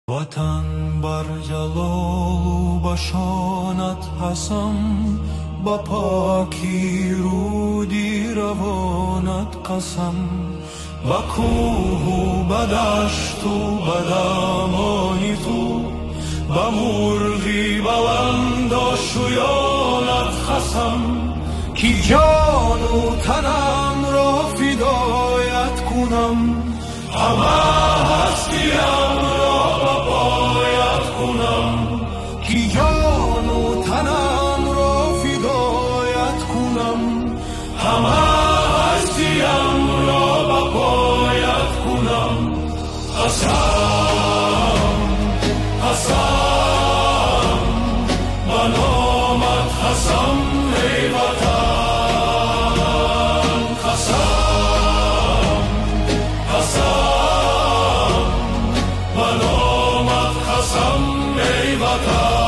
وطن بر جلال بشانت حسم، با پاکی رودی روانت قسم. با کوه و با دشت و با دامانی تو، با مرغی بلند و شیانت خسم. کی جان و تنم را فدایت کنم، همه هستیم را به پایت کنم. کی جان و تنم را فدایت کنم، همه هستیم را به پایت کنم. قسم قسم به نامت قسم ای وطن. قسم قسم به نامت قسم ای وطن.